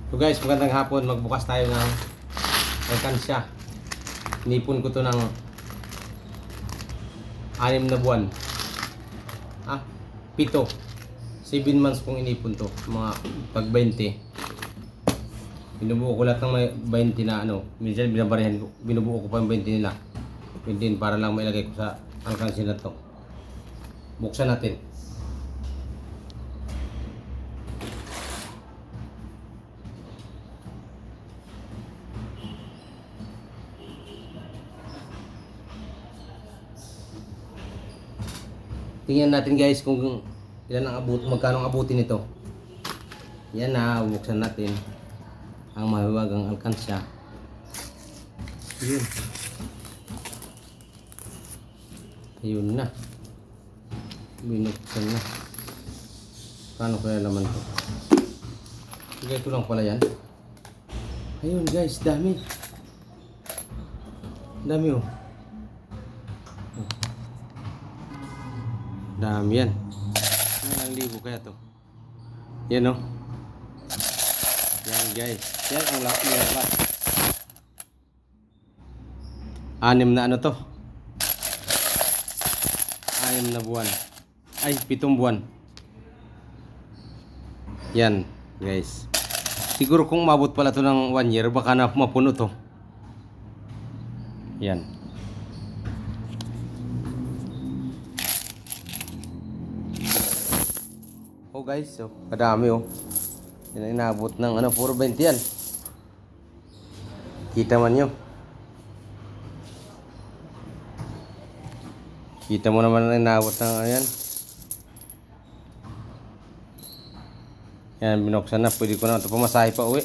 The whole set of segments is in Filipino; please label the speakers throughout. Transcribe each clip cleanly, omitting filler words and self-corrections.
Speaker 1: So guys, magandang hapon. Magbukas tayo ng alkansya. Inipon ko to ng 6 na buwan. 7. 7 months kong inipon to. Mga pag 20. Binubuo ko lahat ng may 20 na ano. Minsan binabarihan ko. Binubuo ko pa yung 20 nila. 20 para lang mailagay ko sa alkansya na to. Buksan natin. Tingnan natin guys kung ilan ang magkano ang abutin nito. Yan na, bubuksan natin ang mahiwagang alkansya. Yun. Ayun na. Binuksan na. Paano kaya laman to? Sige, ito lang pala yan. Ayun guys, dami. Dami oh. Dami yan. Ilang libo kaya to? Yan o. Yan guys. Yan ang lakas. 6 na ano to? 6 na buwan. Ay, 7 buwan. Yan guys. Siguro kung umabot pala to ng 1 year, baka na mapuno to. Yan. Oh guys, so kadami oh. Yan ang inabot ng ano, puro 20 yan. Kita man nyo. Kita mo naman ang inabot ng ayan. Yan, binuksan na. Pwede ko na ito pamasahe pa uwi.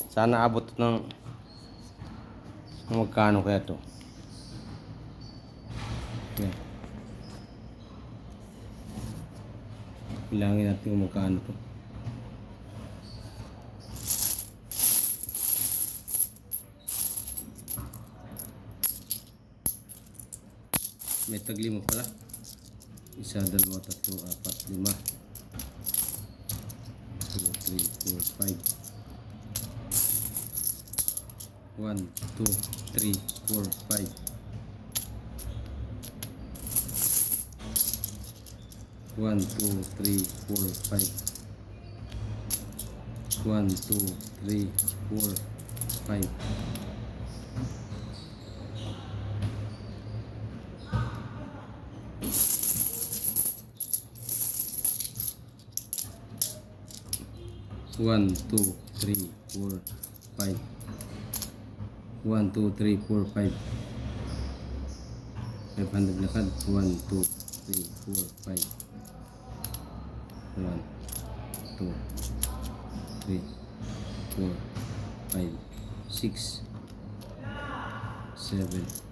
Speaker 1: Sana abot ng magkano kaya to. Yan. Bilangin natin kung magkano to. May taglima pala. 1, 2, 3, 4, 5. 2, 3, 4, 5. 1, 2, 3, 4, 5. 1, 2, 3, 4, 5. 1, 2, 3, 4, 5. 1, 2, 3, 4, 5. 1, 2, 3, 4, 5. 500 lakad. 1, 2, 3, 4, 5. 1, 2, 3, 4, 5, 6, 7.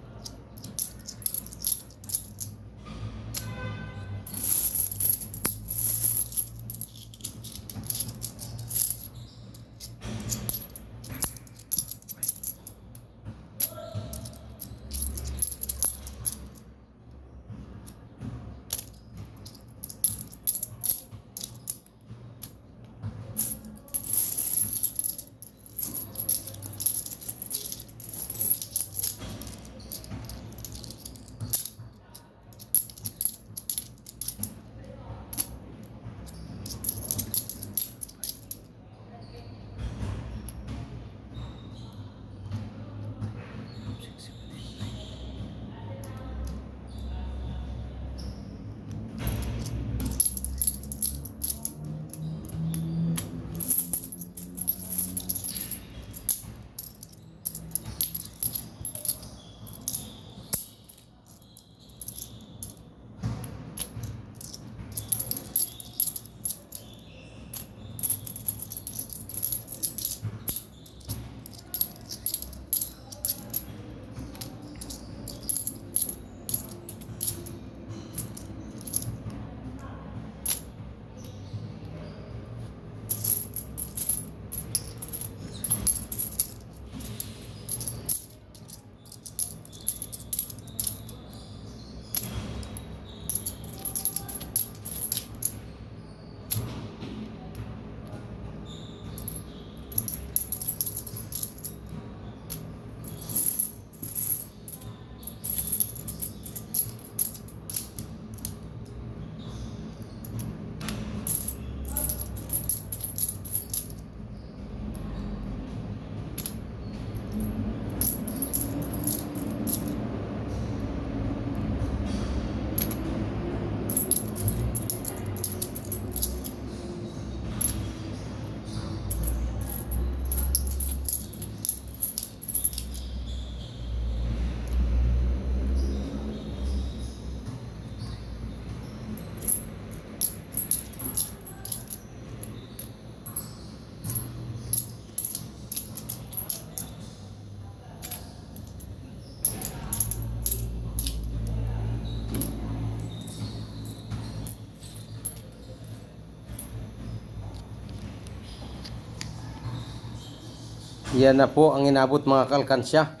Speaker 1: Yan na po ang inabot mga kalkansya.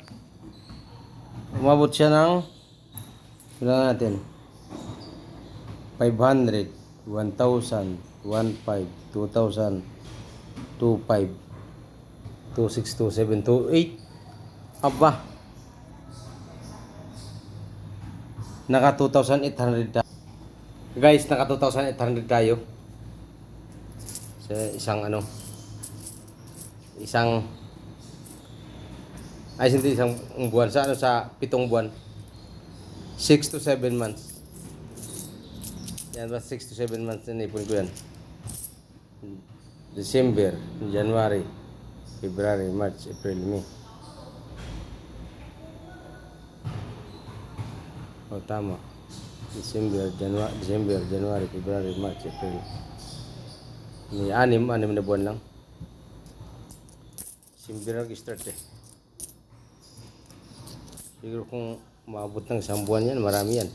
Speaker 1: Umabot siya ng, wala natin, 500, 1,000, 1,500, 2,000, 2,500, 2,600, 2,700, 2,800. Aba, naka 2,800 tayo. Guys, naka 2,800 tayo. Sa isang buwan, sa 7 buwan. 6 to 7 months. Yan ba, 6 to 7 months na ipon ko yan. December, January, February, March, April, May. O tama. December, January, February, March, April. May anim na buwan lang. December nag-start eh. Siguro kung maabot ng 1 buwan yan, marami yan.